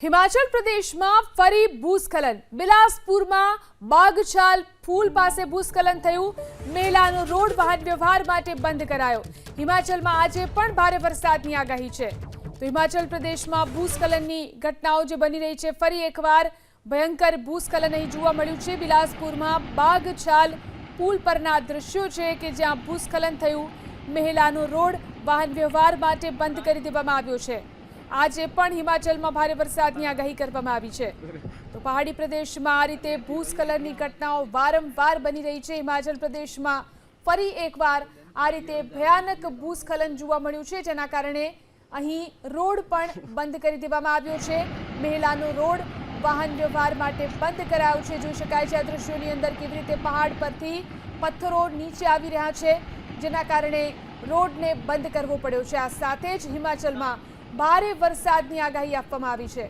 हिमाचल प्रदेश में फरी भूस्खलन। बिलासपुर में बागछाल पुल पास भूस्खलन थयुं। मेलानो रोड वाहन व्यवहार माटे बंद करायो। हिमाचल में आज पण भारे वरसादनी आगाही छे। तो हिमाचल प्रदेश में भूस्खलननी घटनाओं जे बनी रही है, फरी एकवार भयंकर भूस्खलन अहीं जोवा मळ्युं छे। बिलासपुर में बागछाल पुल परना दृश्यो छे के ज्यां भूस्खलन थयुं। मेलानो रोड वाहन व्यवहार माटे बंद करी देवामां आव्यो छे। आज पण हिमाचल में भारे वरसादनी आगाही करवामां आवी छे। तो पहाड़ी प्रदेश में आ रीते भूस्खलननी घटनाओं वारंवार बनी रही है। हिमाचल प्रदेश में फरी एकवार आ रीते भयानक भूस्खलन जोवा मळ्युं छे, जेना कारणे અહીં રોડ પણ બંધ કરી દેવામાં આવ્યો છે। મહેલાનો રોડ વાહન વ્યવહાર માટે બંધ કરાયો છે। જોઈ શકાય છે આ દ્રશ્યોની અંદર કેવી રીતે પહાડ પરથી પથ્થરો નીચે આવી રહ્યા છે, જેના કારણે રોડને બંધ કરવો પડ્યો છે। આ સાથે જ હિમાચલમાં ભારે વરસાદની આગાહી આપવામાં આવી છે।